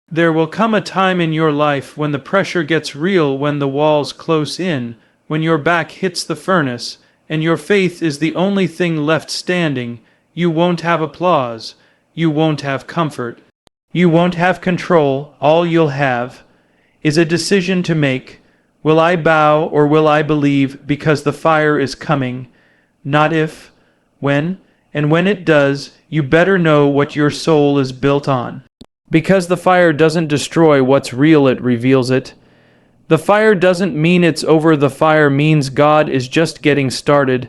There will come a time in your life when the pressure gets real, when the walls close in, when your back hits the furnace, and your faith is the only thing left standing. You won't have applause. You won't have comfort. You won't have control. All you'll have is a decision to make. Will I bow or will I believe, because the fire is coming? Not if, when, and when it does, you better know what your soul is built on. Because the fire doesn't destroy what's real, it reveals it. The fire doesn't mean it's over, the fire means God is just getting started.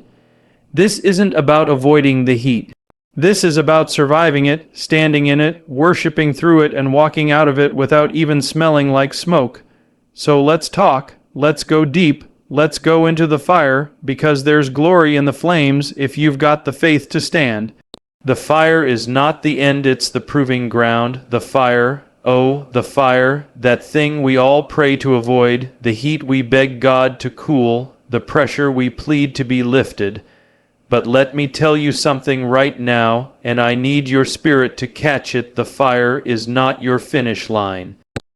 This isn't about avoiding the heat. This is about surviving it, standing in it, worshiping through it, and walking out of it without even smelling like smoke. So let's talk, let's go deep, let's go into the fire, because there's glory in the flames if you've got the faith to stand. The fire is not the end, it's the proving ground. The fire, oh, the fire, that thing we all pray to avoid, the heat we beg God to cool, the pressure we plead to be lifted. But let me tell you something right now, and I need your spirit to catch it. The fire is not your finish line.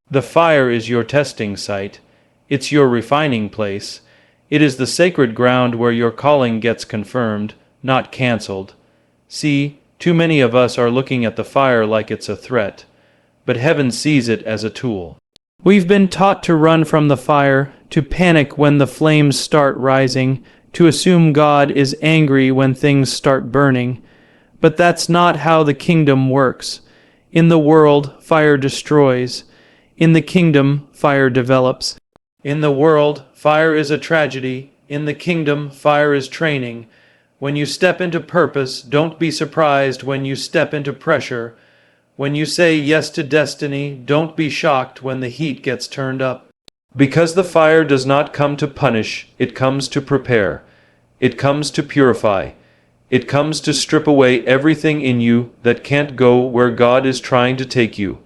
The fire is your testing site. It's your refining place. It is the sacred ground where your calling gets confirmed, not canceled. See, too many of us are looking at the fire like it's a threat, but heaven sees it as a tool. We've been taught to run from the fire, to panic when the flames start rising, to assume God is angry when things start burning. But that's not how the kingdom works. In the world, fire destroys. In the kingdom, fire develops. In the world, fire is a tragedy. In the kingdom, fire is training. When you step into purpose, don't be surprised when you step into pressure. When you say yes to destiny, don't be shocked when the heat gets turned up. Because the fire does not come to punish, it comes to prepare. It comes to purify. It comes to strip away everything in you that can't go where God is trying to take you.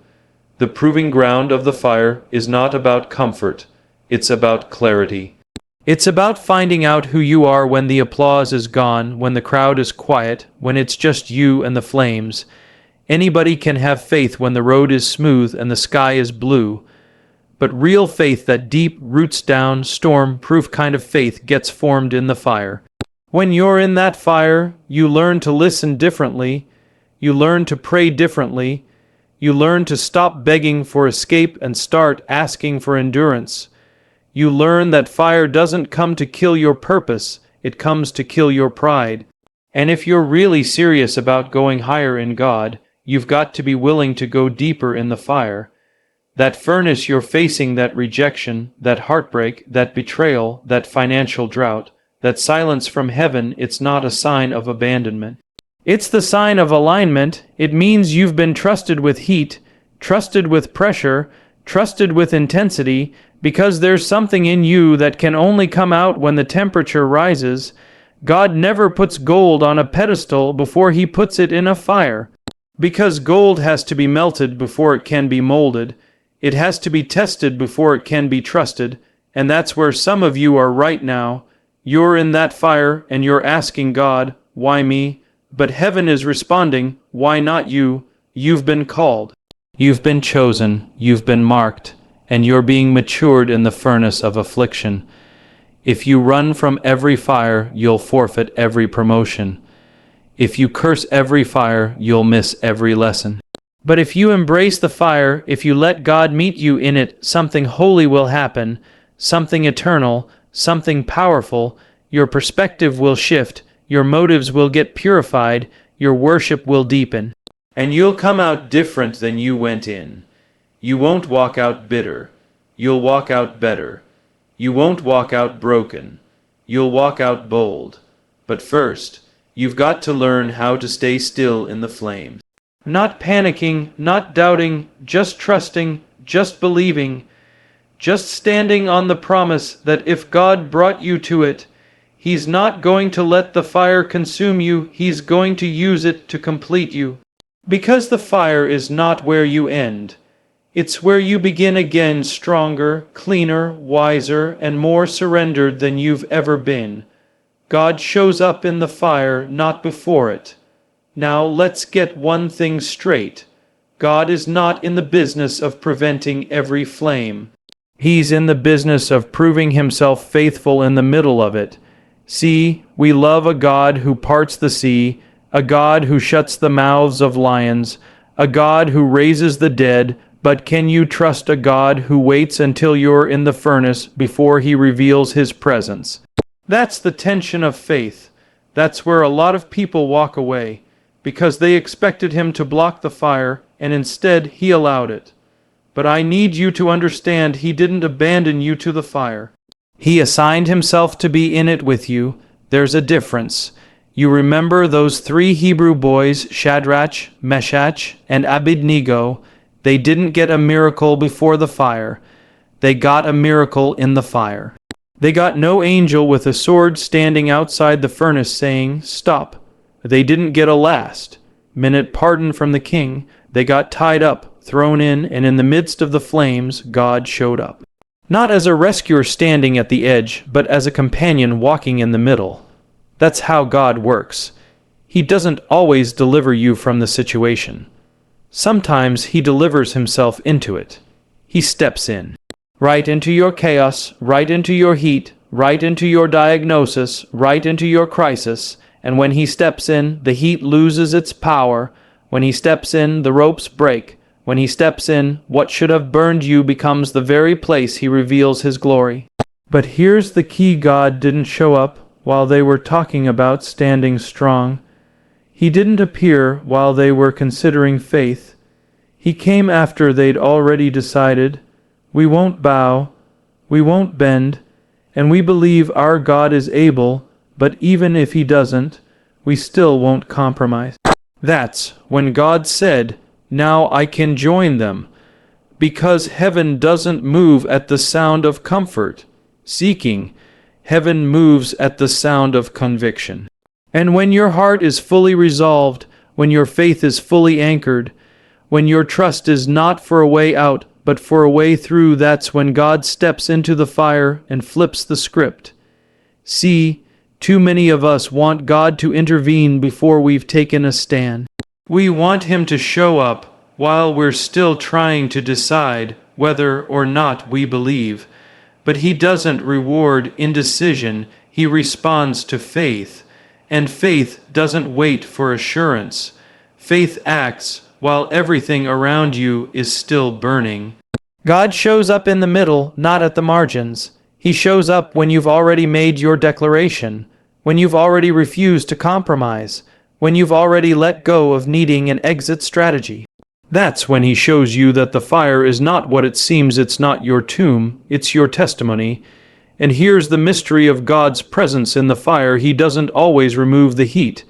The proving ground of the fire is not about comfort, it's about clarity. It's about finding out who you are when the applause is gone, when the crowd is quiet, when it's just you and the flames. Anybody can have faith when the road is smooth and the sky is blue. But real faith, that deep, roots down, storm-proof kind of faith, gets formed in the fire. When you're in that fire, you learn to listen differently. You learn to pray differently. You learn to stop begging for escape and start asking for endurance. You learn that fire doesn't come to kill your purpose, it comes to kill your pride. And if you're really serious about going higher in God, you've got to be willing to go deeper in the fire. That furnace you're facing, that rejection, that heartbreak, that betrayal, that financial drought, that silence from heaven, it's not a sign of abandonment. It's the sign of alignment. It means you've been trusted with heat, trusted with pressure, trusted with intensity, because there's something in you that can only come out when the temperature rises. God never puts gold on a pedestal before he puts it in a fire. Because gold has to be melted before it can be molded. It has to be tested before it can be trusted. And that's where some of you are right now. You're in that fire and you're asking God, why me? But heaven is responding, why not you? You've been called. You've been chosen. You've been marked. And you're being matured in the furnace of affliction. If you run from every fire, you'll forfeit every promotion. If you curse every fire, you'll miss every lesson. But if you embrace the fire, if you let God meet you in it, something holy will happen, something eternal, something powerful. Your perspective will shift, your motives will get purified, your worship will deepen. And you'll come out different than you went in. You won't walk out bitter. You'll walk out better. You won't walk out broken. You'll walk out bold. But first, you've got to learn how to stay still in the flames. Not panicking, not doubting, just trusting, just believing, just standing on the promise that if God brought you to it, He's not going to let the fire consume you, He's going to use it to complete you. Because the fire is not where you end. It's where you begin again, stronger, cleaner, wiser, and more surrendered than you've ever been. God shows up in the fire, not before it. Now let's get one thing straight. God is not in the business of preventing every flame. He's in the business of proving himself faithful in the middle of it. See, we love a God who parts the sea, a God who shuts the mouths of lions, a God who raises the dead, but can you trust a God who waits until you're in the furnace before he reveals his presence? That's the tension of faith. That's where a lot of people walk away, because they expected him to block the fire, and instead he allowed it. But I need you to understand he didn't abandon you to the fire. He assigned himself to be in it with you. There's a difference. You remember those 3 Hebrew boys, Shadrach, Meshach, and Abednego? They didn't get a miracle before the fire. They got a miracle in the fire. They got no angel with a sword standing outside the furnace saying, "Stop." They didn't get a last-minute pardon from the king. They got tied up, thrown in, and in the midst of the flames, God showed up. Not as a rescuer standing at the edge, but as a companion walking in the middle. That's how God works. He doesn't always deliver you from the situation. Sometimes he delivers himself into it. He steps in. Right into your chaos, right into your heat, right into your diagnosis, right into your crisis, and when he steps in, the heat loses its power. When he steps in, the ropes break. When he steps in, what should have burned you becomes the very place he reveals his glory. But here's the key: God didn't show up while they were talking about standing strong. He didn't appear while they were considering faith. He came after they'd already decided, we won't bow, we won't bend, and we believe our God is able, but even if he doesn't, we still won't compromise. That's when God said, now I can join them, because heaven doesn't move at the sound of comfort, seeking. Heaven moves at the sound of conviction. And when your heart is fully resolved, when your faith is fully anchored, when your trust is not for a way out, but for a way through, that's when God steps into the fire and flips the script. See, too many of us want God to intervene before we've taken a stand. We want him to show up while we're still trying to decide whether or not we believe. But he doesn't reward indecision, he responds to faith. And faith doesn't wait for assurance. Faith acts while everything around you is still burning. God shows up in the middle, not at the margins. He shows up when you've already made your declaration, when you've already refused to compromise, when you've already let go of needing an exit strategy. That's when he shows you that the fire is not what it seems. It's not your tomb, it's your testimony. And here's the mystery of God's presence in the fire. He doesn't always remove the heat,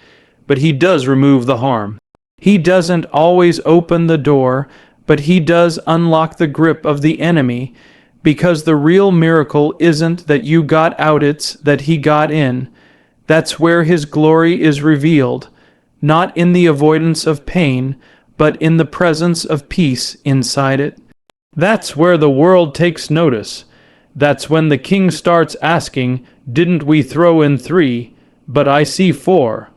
but he does remove the harm. He doesn't always open the door, but he does unlock the grip of the enemy, because the real miracle isn't that you got out, it's that he got in. That's where his glory is revealed, not in the avoidance of pain, but in the presence of peace inside it. That's where the world takes notice. That's when the king starts asking, didn't we throw in 3, but I see 4?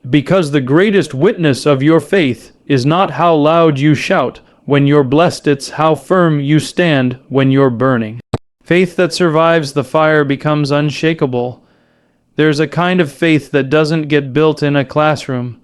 Because the greatest witness of your faith is not how loud you shout when you're blessed, it's how firm you stand when you're burning. Faith that survives the fire becomes unshakable. There's a kind of faith that doesn't get built in a classroom.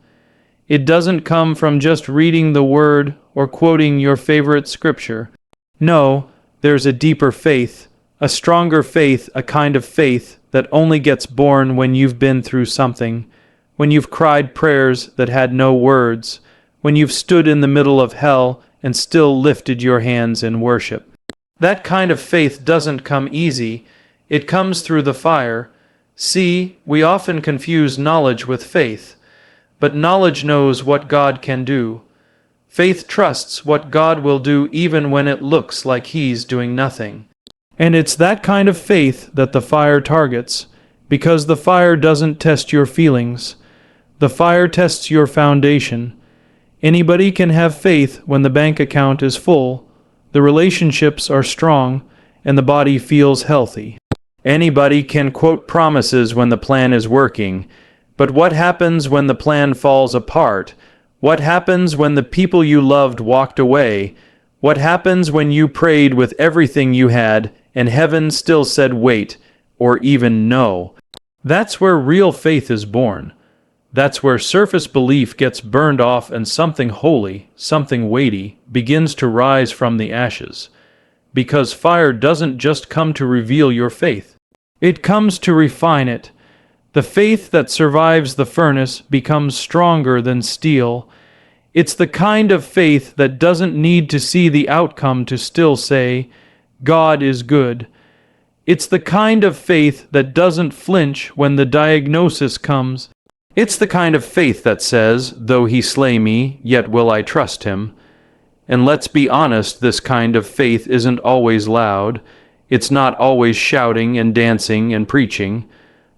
It doesn't come from just reading the word or quoting your favorite scripture. No, there's a deeper faith, a stronger faith, a kind of faith that only gets born when you've been through something, when you've cried prayers that had no words, when you've stood in the middle of hell and still lifted your hands in worship. That kind of faith doesn't come easy. It comes through the fire. See, we often confuse knowledge with faith, but knowledge knows what God can do. Faith trusts what God will do even when it looks like he's doing nothing. And it's that kind of faith that the fire targets, because the fire doesn't test your feelings. The fire tests your foundation. Anybody can have faith when the bank account is full, the relationships are strong, and the body feels healthy. Anybody can quote promises when the plan is working, but what happens when the plan falls apart, What happens when the people you loved walked away? What happens when you prayed with everything you had, and heaven still said wait, or even no? That's where real faith is born. That's where surface belief gets burned off and something holy, something weighty, begins to rise from the ashes. Because fire doesn't just come to reveal your faith. It comes to refine it. The faith that survives the furnace becomes stronger than steel. It's the kind of faith that doesn't need to see the outcome to still say, God is good. It's the kind of faith that doesn't flinch when the diagnosis comes. It's the kind of faith that says, though he slay me, yet will I trust him. And let's be honest, this kind of faith isn't always loud. It's not always shouting and dancing and preaching.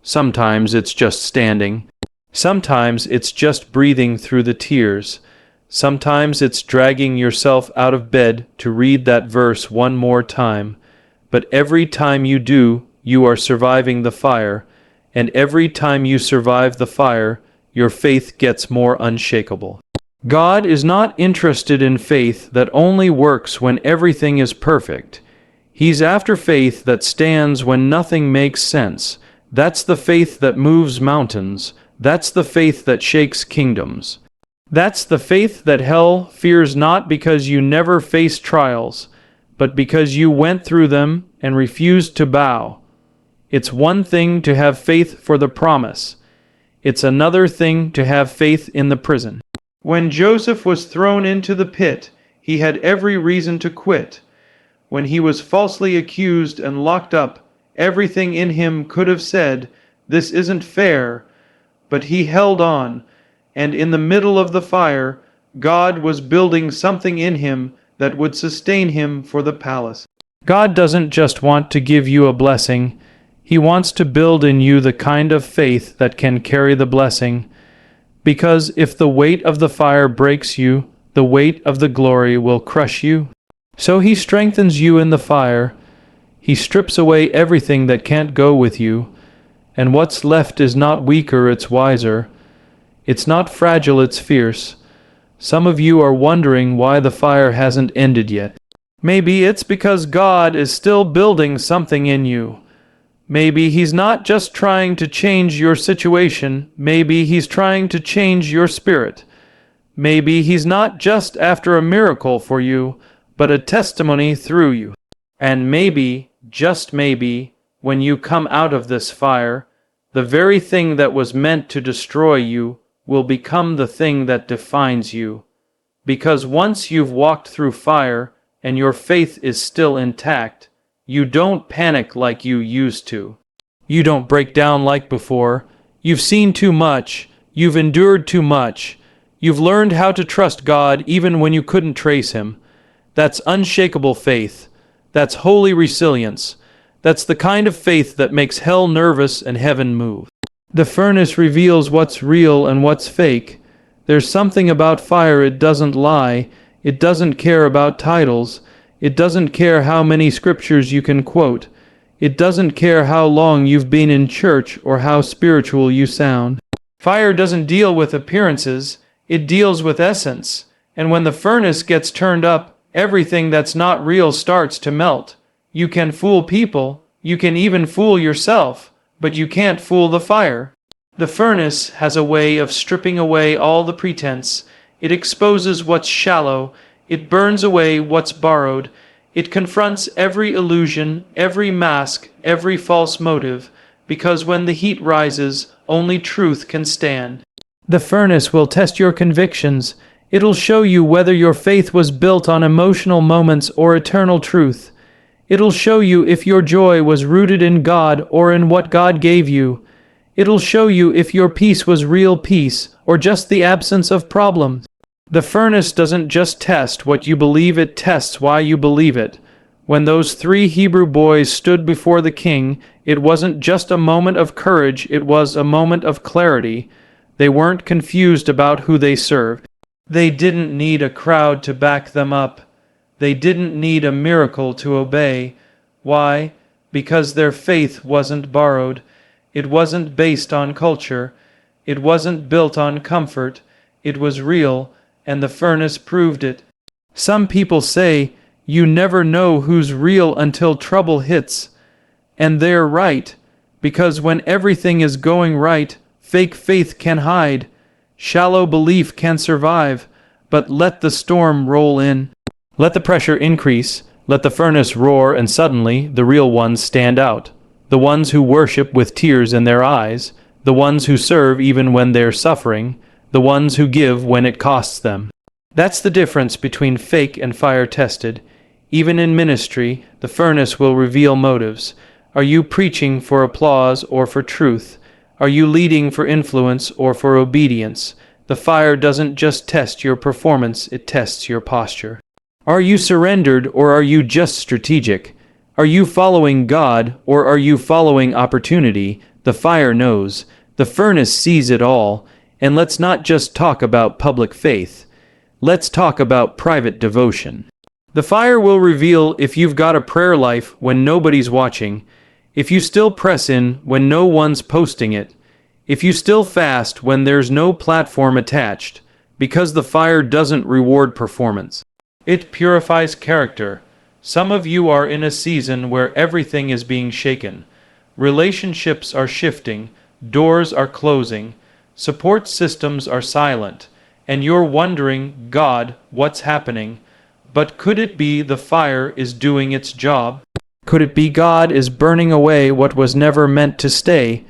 Sometimes it's just standing. Sometimes it's just breathing through the tears. Sometimes it's dragging yourself out of bed to read that verse one more time. But every time you do, you are surviving the fire. And every time you survive the fire, your faith gets more unshakable. God is not interested in faith that only works when everything is perfect. He's after faith that stands when nothing makes sense. That's the faith that moves mountains. That's the faith that shakes kingdoms. That's the faith that hell fears not because you never faced trials, but because you went through them and refused to bow. It's one thing to have faith for the promise. It's another thing to have faith in the prison. When Joseph was thrown into the pit, he had every reason to quit. When he was falsely accused and locked up, everything in him could have said, "This isn't fair." But he held on, and in the middle of the fire, God was building something in him that would sustain him for the palace. God doesn't just want to give you a blessing. He wants to build in you the kind of faith that can carry the blessing. Because if the weight of the fire breaks you, the weight of the glory will crush you. So he strengthens you in the fire. He strips away everything that can't go with you. And what's left is not weaker, it's wiser. It's not fragile, it's fierce. Some of you are wondering why the fire hasn't ended yet. Maybe it's because God is still building something in you. Maybe he's not just trying to change your situation. Maybe he's trying to change your spirit. Maybe he's not just after a miracle for you, but a testimony through you. And maybe, just maybe, when you come out of this fire, the very thing that was meant to destroy you will become the thing that defines you. Because once you've walked through fire and your faith is still intact, you don't panic like you used to. You don't break down like before. You've seen too much. You've endured too much. You've learned how to trust God even when you couldn't trace him. That's unshakable faith. That's holy resilience. That's the kind of faith that makes hell nervous and heaven move. The furnace reveals what's real and what's fake. There's something about fire, it doesn't lie. It doesn't care about titles. It doesn't care how many scriptures you can quote. It doesn't care how long you've been in church or how spiritual you sound. Fire doesn't deal with appearances, it deals with essence. And when the furnace gets turned up, everything that's not real starts to melt. You can fool people, you can even fool yourself, but you can't fool the fire. The furnace has a way of stripping away all the pretense. It exposes what's shallow. It burns away what's borrowed. It confronts every illusion, every mask, every false motive, because when the heat rises, only truth can stand. The furnace will test your convictions. It'll show you whether your faith was built on emotional moments or eternal truth. It'll show you if your joy was rooted in God or in what God gave you. It'll show you if your peace was real peace or just the absence of problems. The furnace doesn't just test what you believe, it tests why you believe it. When those 3 Hebrew boys stood before the king, it wasn't just a moment of courage, it was a moment of clarity. They weren't confused about who they served. They didn't need a crowd to back them up. They didn't need a miracle to obey. Why? Because their faith wasn't borrowed. It wasn't based on culture. It wasn't built on comfort. It was real. and the furnace proved it. Some people say, you never know who's real until trouble hits. And they're right, because when everything is going right, fake faith can hide. Shallow belief can survive, but let the storm roll in. Let the pressure increase, let the furnace roar, and suddenly the real ones stand out. The ones who worship with tears in their eyes, the ones who serve even when they're suffering, the ones who give when it costs them. That's the difference between fake and fire-tested. Even in ministry, the furnace will reveal motives. Are you preaching for applause or for truth? Are you leading for influence or for obedience? The fire doesn't just test your performance, it tests your posture. Are you surrendered or are you just strategic? Are you following God or are you following opportunity? The fire knows. The furnace sees it all. And let's not just talk about public faith. Let's talk about private devotion. The fire will reveal if you've got a prayer life when nobody's watching, if you still press in when no one's posting it, if you still fast when there's no platform attached, because the fire doesn't reward performance. It purifies character. Some of you are in a season where everything is being shaken. Relationships are shifting, doors are closing, support systems are silent, and you're wondering, God, what's happening? But could it be the fire is doing its job? Could it be God is burning away what was never meant to stay?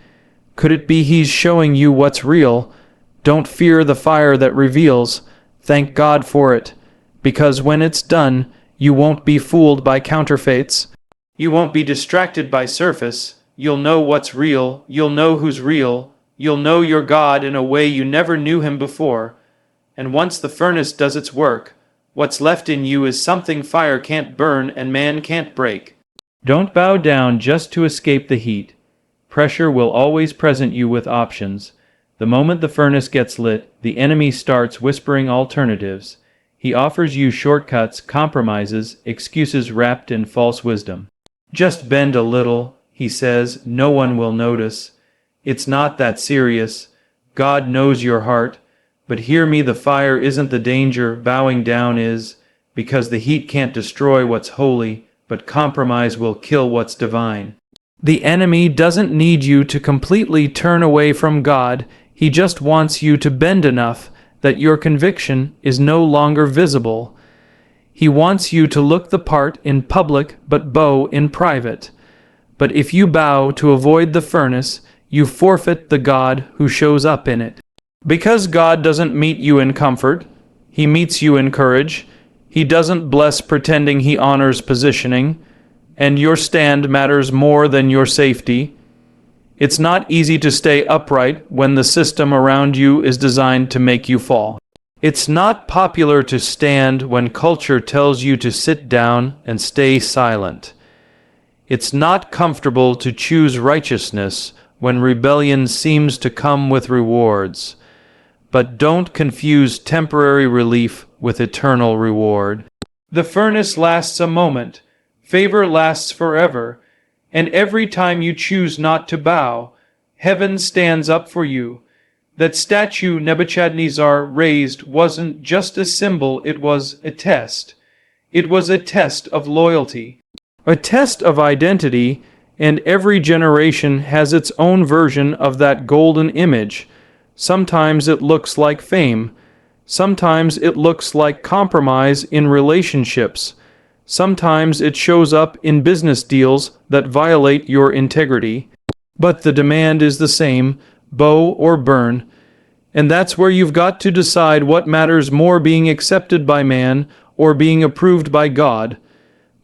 Could it be He's showing you what's real? Don't fear the fire that reveals. Thank God for it. Because when it's done, you won't be fooled by counterfeits. You won't be distracted by surface. You'll know what's real. You'll know who's real. You'll know your God in a way you never knew Him before. And once the furnace does its work, what's left in you is something fire can't burn and man can't break. Don't bow down just to escape the heat. Pressure will always present you with options. The moment the furnace gets lit, the enemy starts whispering alternatives. He offers you shortcuts, compromises, excuses wrapped in false wisdom. Just bend a little, he says, no one will notice. It's not that serious. God knows your heart. But hear me, the fire isn't the danger, bowing down is, because the heat can't destroy what's holy, but compromise will kill what's divine. The enemy doesn't need you to completely turn away from God. He just wants you to bend enough that your conviction is no longer visible. He wants you to look the part in public but bow in private. But if you bow to avoid the furnace, you forfeit the God who shows up in it. Because God doesn't meet you in comfort, He meets you in courage. He doesn't bless pretending He honors positioning, and your stand matters more than your safety. It's not easy to stay upright when the system around you is designed to make you fall. It's not popular to stand when culture tells you to sit down and stay silent. It's not comfortable to choose righteousness when rebellion seems to come with rewards. But don't confuse temporary relief with eternal reward. The furnace lasts a moment, favor lasts forever, and every time you choose not to bow, heaven stands up for you. That statue Nebuchadnezzar raised wasn't just a symbol, it was a test. It was a test of loyalty, a test of identity, and every generation has its own version of that golden image. Sometimes it looks like fame. Sometimes it looks like compromise in relationships. Sometimes it shows up in business deals that violate your integrity. But the demand is the same, bow or burn. And that's where you've got to decide what matters more, being accepted by man or being approved by God.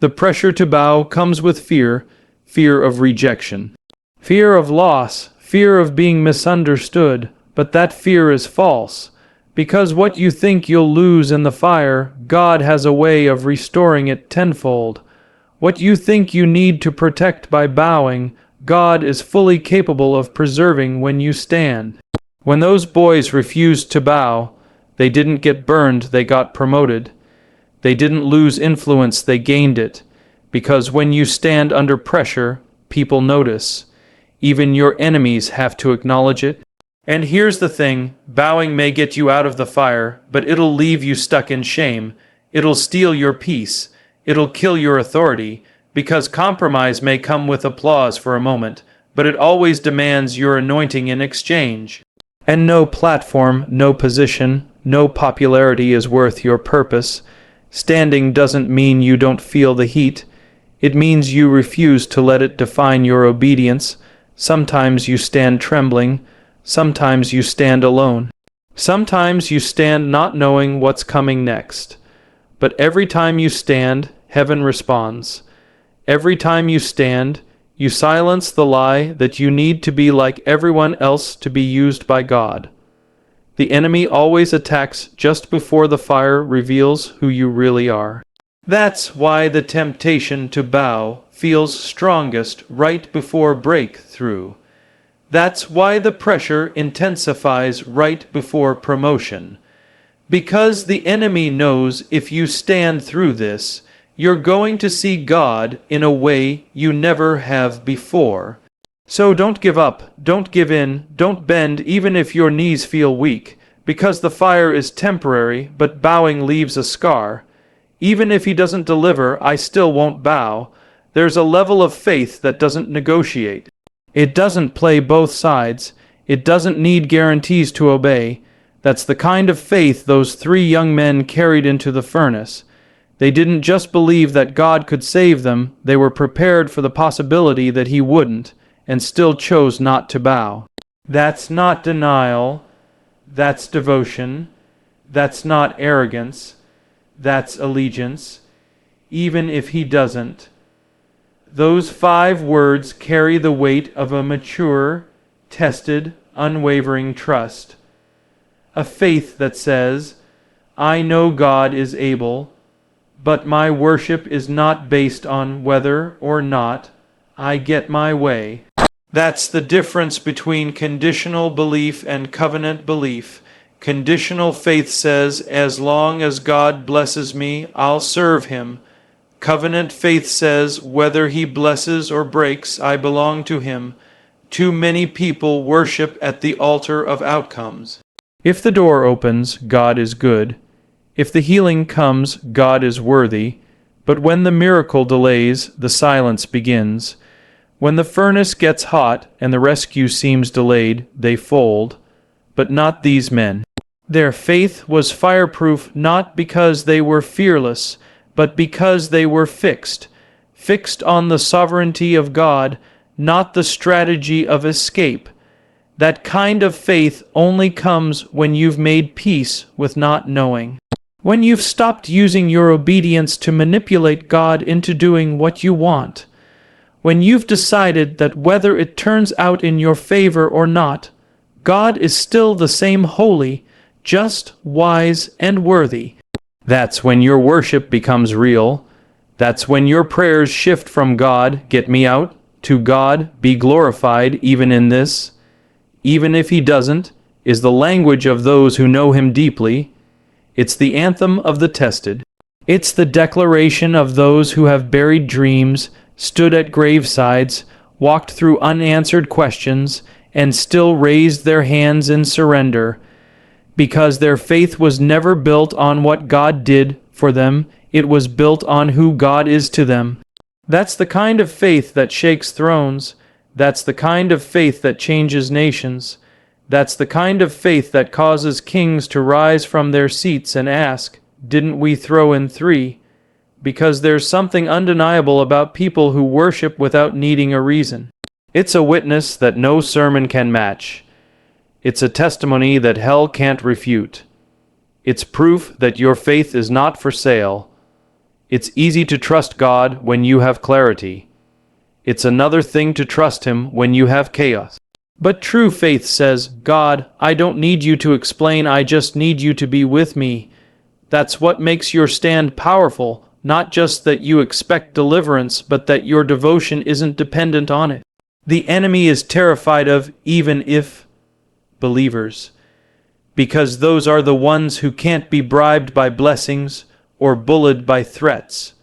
The pressure to bow comes with fear, fear of rejection, fear of loss, fear of being misunderstood. But that fear is false, because what you think you'll lose in the fire, God has a way of restoring it tenfold. What you think you need to protect by bowing, God is fully capable of preserving when you stand. When those boys refused to bow, they didn't get burned, they got promoted. They didn't lose influence, they gained it. Because when you stand under pressure, people notice. Even your enemies have to acknowledge it. And here's the thing, bowing may get you out of the fire, but it'll leave you stuck in shame. It'll steal your peace. It'll kill your authority, because compromise may come with applause for a moment, but it always demands your anointing in exchange. And no platform, no position, no popularity is worth your purpose. Standing doesn't mean you don't feel the heat. It means you refuse to let it define your obedience. Sometimes you stand trembling. Sometimes you stand alone. Sometimes you stand not knowing what's coming next. But every time you stand, heaven responds. Every time you stand, you silence the lie that you need to be like everyone else to be used by God. The enemy always attacks just before the fire reveals who you really are. That's why the temptation to bow feels strongest right before breakthrough. That's why the pressure intensifies right before promotion. Because the enemy knows if you stand through this, you're going to see God in a way you never have before. So don't give up, don't give in, don't bend even if your knees feel weak, because the fire is temporary, but bowing leaves a scar. Even if he doesn't deliver, I still won't bow. There's a level of faith that doesn't negotiate. It doesn't play both sides. It doesn't need guarantees to obey. That's the kind of faith those 3 young men carried into the furnace. They didn't just believe that God could save them, they were prepared for the possibility that he wouldn't, and still chose not to bow. That's not denial. That's devotion. That's not arrogance. That's allegiance. Even if he doesn't. Those 5 words carry the weight of a mature, tested, unwavering trust. A faith that says, I know God is able, but my worship is not based on whether or not I get my way. That's the difference between conditional belief and covenant belief. Conditional faith says, as long as God blesses me, I'll serve him. Covenant faith says, whether he blesses or breaks, I belong to him. Too many people worship at the altar of outcomes. If the door opens, God is good. If the healing comes, God is worthy. But when the miracle delays, the silence begins. When the furnace gets hot and the rescue seems delayed, they fold. But not these men. Their faith was fireproof not because they were fearless, but because they were fixed. Fixed on the sovereignty of God, not the strategy of escape. That kind of faith only comes when you've made peace with not knowing. When you've stopped using your obedience to manipulate God into doing what you want. When you've decided that whether it turns out in your favor or not, God is still the same holy, just, wise, and worthy. That's when your worship becomes real. That's when your prayers shift from God, get me out, to God, be glorified even in this. Even if he doesn't, is the language of those who know him deeply. It's the anthem of the tested. It's the declaration of those who have buried dreams, stood at gravesides, walked through unanswered questions, and still raised their hands in surrender. Because their faith was never built on what God did for them, it was built on who God is to them. That's the kind of faith that shakes thrones. That's the kind of faith that changes nations. That's the kind of faith that causes kings to rise from their seats and ask, didn't we throw in 3? Because there's something undeniable about people who worship without needing a reason. It's a witness that no sermon can match. It's a testimony that hell can't refute. It's proof that your faith is not for sale. It's easy to trust God when you have clarity. It's another thing to trust him when you have chaos. But true faith says, God, I don't need you to explain, I just need you to be with me. That's what makes your stand powerful, not just that you expect deliverance, but that your devotion isn't dependent on it. The enemy is terrified of even if believers, because those are the ones who can't be bribed by blessings or bullied by threats.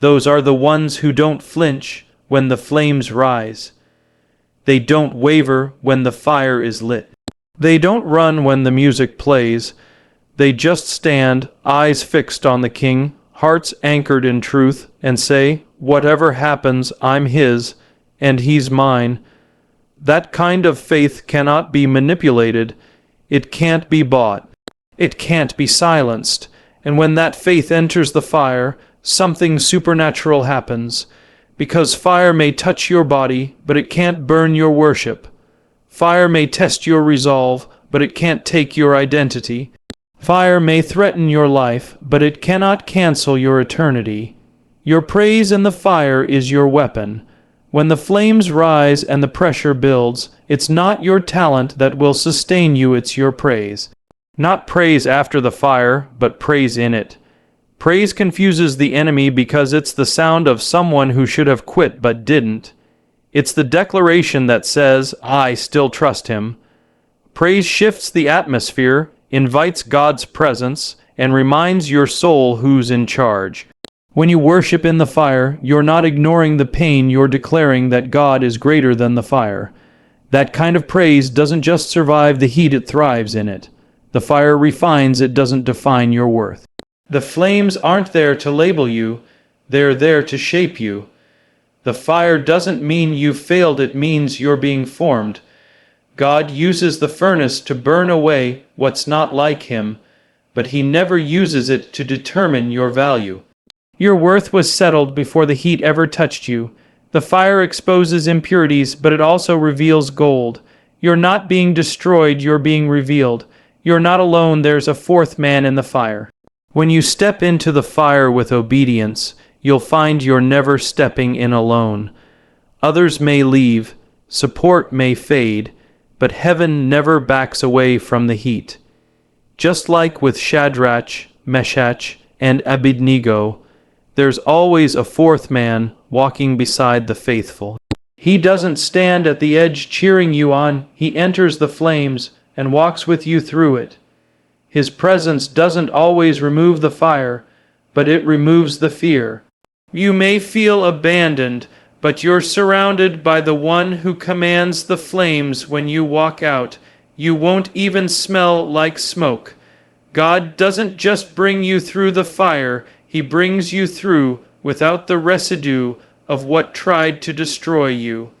Those are the ones who don't flinch when the flames rise. They don't waver when the fire is lit. They don't run when the music plays. They just stand, eyes fixed on the King, hearts anchored in truth, and say, "Whatever happens, I'm His, and He's mine." That kind of faith cannot be manipulated. It can't be bought. It can't be silenced. And when that faith enters the fire, something supernatural happens. Because fire may touch your body, but it can't burn your worship. Fire may test your resolve, but it can't take your identity. Fire may threaten your life, but it cannot cancel your eternity. Your praise in the fire is your weapon. When the flames rise and the pressure builds, it's not your talent that will sustain you, it's your praise. Not praise after the fire, but praise in it. Praise confuses the enemy because it's the sound of someone who should have quit but didn't. It's the declaration that says, "I still trust Him." Praise shifts the atmosphere, invites God's presence, and reminds your soul who's in charge. When you worship in the fire, you're not ignoring the pain, you're declaring that God is greater than the fire. That kind of praise doesn't just survive the heat, it thrives in it. The fire refines, it doesn't define your worth. The flames aren't there to label you, they're there to shape you. The fire doesn't mean you've failed, it means you're being formed. God uses the furnace to burn away what's not like Him, but He never uses it to determine your value. Your worth was settled before the heat ever touched you. The fire exposes impurities, but it also reveals gold. You're not being destroyed, you're being revealed. You're not alone, there's a fourth man in the fire. When you step into the fire with obedience, you'll find you're never stepping in alone. Others may leave, support may fade, but heaven never backs away from the heat. Just like with Shadrach, Meshach, and Abednego, there's always a fourth man walking beside the faithful. He doesn't stand at the edge cheering you on, He enters the flames and walks with you through it. His presence doesn't always remove the fire, but it removes the fear. You may feel abandoned, but you're surrounded by the one who commands the flames when you walk out. You won't even smell like smoke. God doesn't just bring you through the fire, He brings you through without the residue of what tried to destroy you.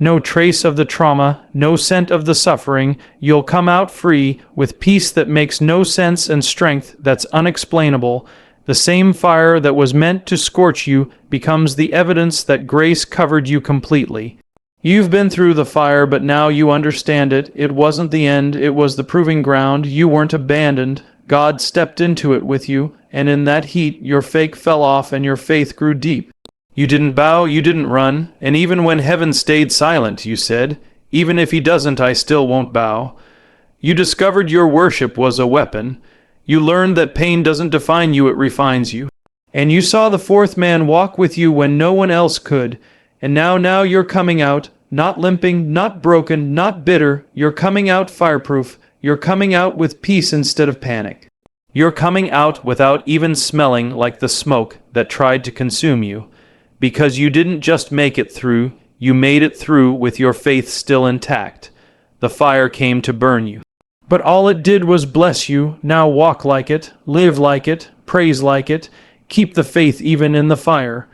No trace of the trauma, no scent of the suffering. You'll come out free with peace that makes no sense and strength that's unexplainable. The same fire that was meant to scorch you becomes the evidence that grace covered you completely. You've been through the fire, but now you understand it. It wasn't the end, it was the proving ground. You weren't abandoned. God stepped into it with you, and in that heat your fake fell off and your faith grew deep. You didn't bow, you didn't run, and even when heaven stayed silent, you said, "Even if He doesn't, I still won't bow." You discovered your worship was a weapon. You learned that pain doesn't define you, it refines you. And you saw the fourth man walk with you when no one else could. And now you're coming out, not limping, not broken, not bitter. You're coming out fireproof. You're coming out with peace instead of panic. You're coming out without even smelling like the smoke that tried to consume you. Because you didn't just make it through, you made it through with your faith still intact. The fire came to burn you. But all it did was bless you. Now walk like it, live like it, praise like it, keep the faith even in the fire.